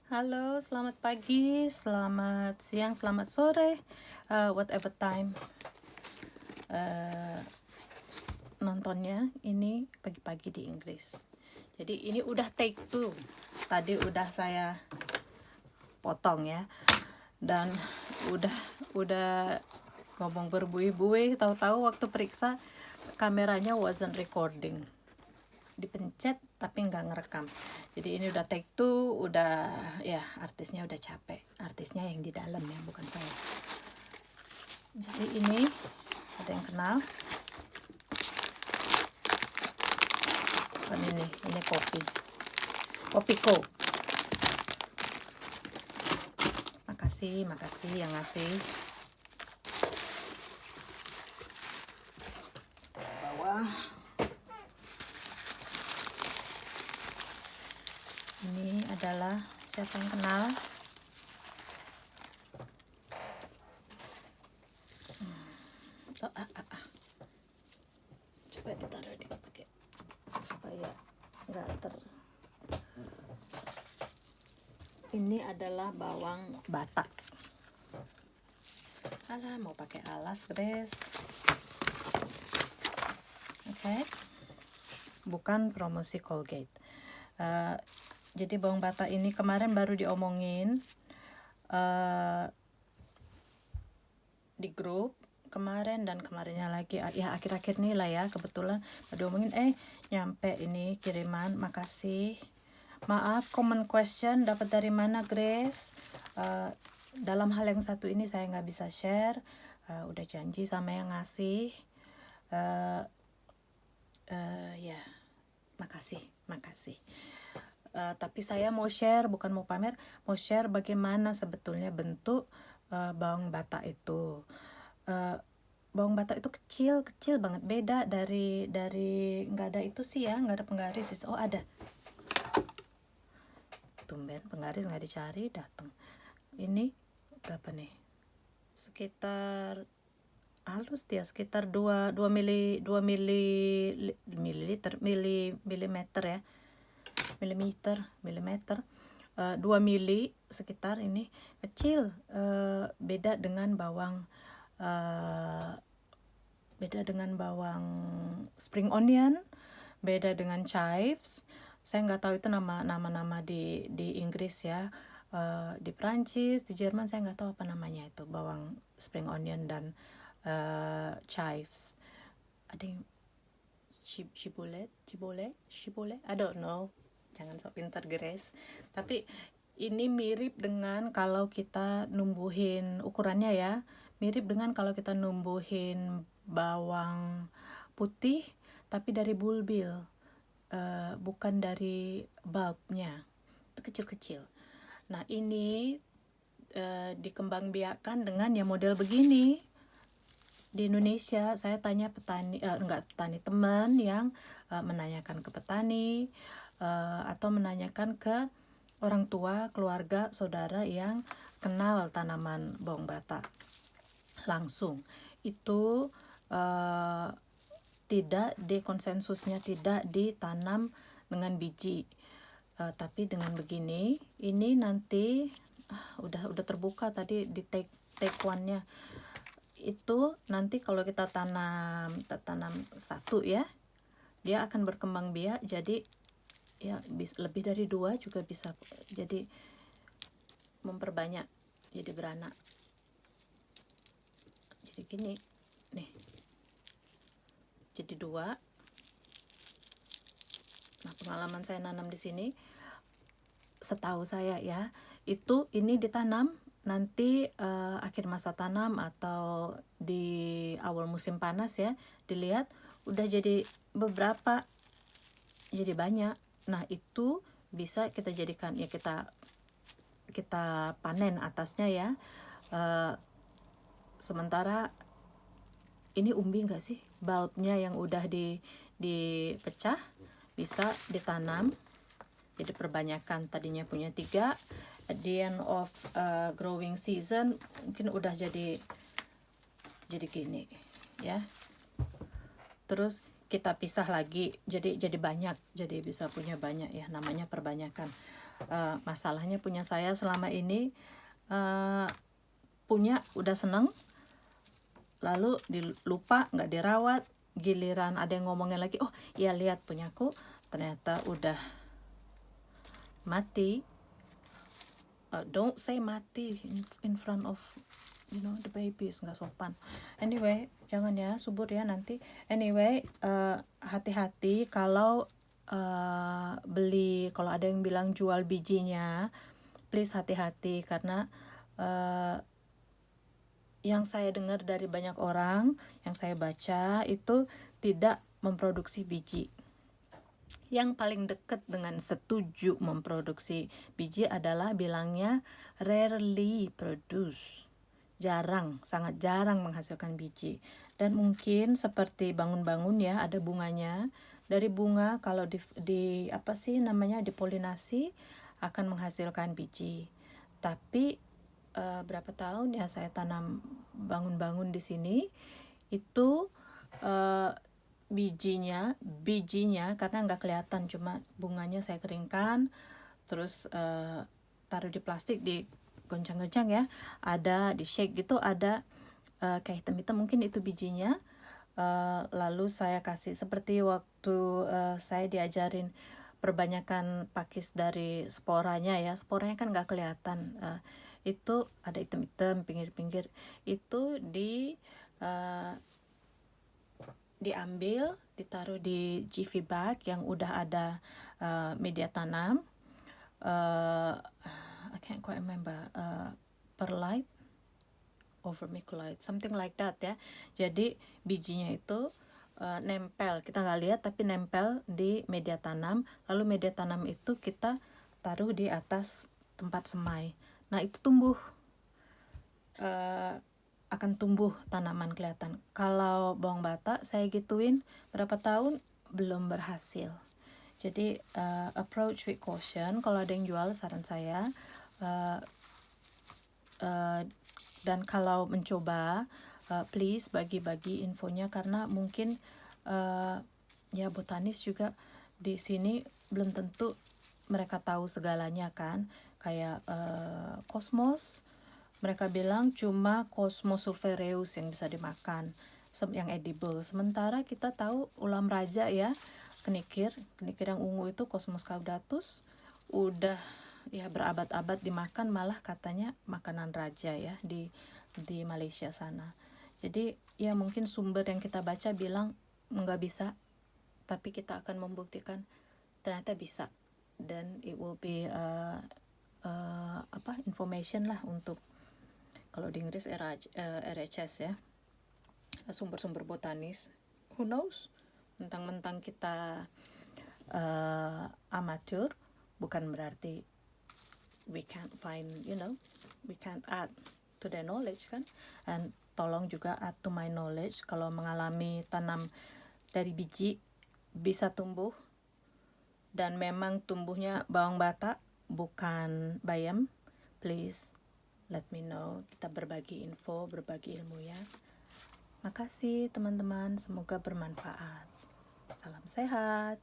Halo, selamat pagi, selamat siang, selamat sore, whatever time nontonnya. Ini pagi-pagi di Inggris. Jadi ini udah take 2. Tadi udah saya potong ya. Dan udah ngomong berbuih-buih, tahu-tahu waktu periksa kameranya wasn't recording. Dipencet tapi nggak ngerekam. Jadi ini udah take 2, udah ya, artisnya udah capek. Artisnya yang di dalam ya, bukan saya. Jadi ini ada yang kenal. Dan ini Kopiko. Makasih yang ngasih. Bawah. Ini adalah siapa yang kenal? Coba ditaruh pakai supaya nggak Ini adalah bawang batak. Alah, mau pakai alas, guys. Oke. Bukan promosi Colgate. Jadi bawang batak ini kemarin baru diomongin di grup kemarin dan kemarinnya lagi ya, akhir-akhir nih lah ya, kebetulan diomongin nyampe ini kiriman. Makasih. Maaf, common question dapat dari mana, Grace? Dalam hal yang satu ini saya nggak bisa share. Udah janji sama yang ngasih. Ya, makasih. Tapi saya mau share, bukan mau pamer, mau share bagaimana sebetulnya bentuk bawang batak itu. Bawang batak itu kecil banget, beda dari nggak ada itu sih ya, nggak ada penggaris. Oh, ada. Tumben penggaris nggak dicari, datang. Ini berapa nih? Sekitar halus dia, sekitar 2 milimeter ya. Milimeter 2 mili sekitar. Ini kecil. Beda dengan bawang spring onion, beda dengan chives. Saya nggak tahu itu nama di Inggris ya. Di Prancis, di Jerman saya nggak tahu apa namanya itu, bawang spring onion dan chives. Ada yang cibolet, I don't know. Jangan sok pintar, Grace. Tapi ini mirip dengan kalau kita numbuhin, ukurannya ya, mirip dengan kalau kita numbuhin bawang putih tapi dari bulbil, bukan dari bulbnya. Itu kecil-kecil. Nah, ini dikembangbiakkan dengan ya model begini. Di Indonesia saya tanya teman yang menanyakan ke petani, atau menanyakan ke orang tua, keluarga, saudara yang kenal tanaman bawang batak langsung. Itu konsensusnya tidak ditanam dengan biji, tapi dengan begini. Ini nanti udah terbuka tadi di take one-nya. Itu nanti kalau kita tanam satu ya, dia akan berkembang biak jadi ya lebih dari 2 juga bisa, jadi memperbanyak, jadi beranak. Jadi gini nih, jadi 2. Nah, pengalaman saya nanam di sini, setahu saya ya, ini ditanam nanti akhir masa tanam atau di awal musim panas ya, dilihat udah jadi beberapa, jadi banyak. Nah, itu bisa kita jadikan ya, kita panen atasnya ya. Sementara ini umbi nggak sih, bulbnya yang udah dipecah bisa ditanam, jadi perbanyakan. Tadinya punya 3, at the end of growing season mungkin udah jadi gini ya. Terus kita pisah lagi, jadi banyak, jadi bisa punya banyak ya, namanya perbanyakan. Masalahnya punya saya selama ini, punya udah seneng, lalu dilupa, nggak dirawat, giliran ada yang ngomongin lagi, oh iya lihat punyaku ternyata udah mati. Don't say mati in front of the babies, nggak sopan. Anyway, jangan ya subur ya nanti. Anyway, hati-hati kalau beli, kalau ada yang bilang jual bijinya, please hati-hati karena yang saya dengar dari banyak orang, yang saya baca itu tidak memproduksi biji. Yang paling dekat dengan setuju memproduksi biji adalah bilangnya rarely produce, jarang, sangat jarang menghasilkan biji. Dan mungkin seperti bangun-bangun ya, ada bunganya. Dari bunga kalau di apa sih namanya, dipolinasi akan menghasilkan biji. Tapi berapa tahun ya saya tanam bangun-bangun di sini, itu bijinya karena nggak kelihatan, cuma bunganya saya keringkan, terus taruh di plastik, di goncang-goncang ya, ada di shake gitu, ada kayak hitam-hitam, mungkin itu bijinya. Lalu saya kasih seperti waktu saya diajarin perbanyakan pakis dari sporanya ya, sporanya kan nggak kelihatan, itu ada hitam-hitam pinggir-pinggir, itu diambil, ditaruh di GV bag yang udah ada media tanam, I can't quite remember, perlite or vermiculite, something like that ya. Jadi bijinya itu nempel, kita nggak lihat tapi nempel di media tanam, lalu media tanam itu kita taruh di atas tempat semai. Nah itu tumbuh, akan tumbuh tanaman kelihatan. Kalau bawang bata saya gituin berapa tahun belum berhasil. Jadi approach with caution. Kalau ada yang jual, saran saya, dan kalau mencoba, please bagi-bagi infonya, karena mungkin ya botanis juga di sini belum tentu mereka tahu segalanya kan. Kayak kosmos, mereka bilang cuma Cosmos sulphureus yang bisa dimakan, yang edible. Sementara kita tahu ulam raja ya, kenikir yang ungu itu Cosmos caudatus, udah ya berabad-abad dimakan, malah katanya makanan raja ya di Malaysia sana. Jadi ya mungkin sumber yang kita baca bilang nggak bisa, tapi kita akan membuktikan ternyata bisa, dan it will be information lah untuk, kalau di Inggris RHS ya, sumber-sumber botanis. Who knows, mentang-mentang kita amatur bukan berarti we can't find, we can't add to the knowledge kan. And tolong juga add to my knowledge, kalau mengalami tanam dari biji bisa tumbuh, dan memang tumbuhnya bawang bata bukan bayam, please let me know. Kita berbagi info, berbagi ilmu ya. Makasih teman-teman, semoga bermanfaat. Salam sehat.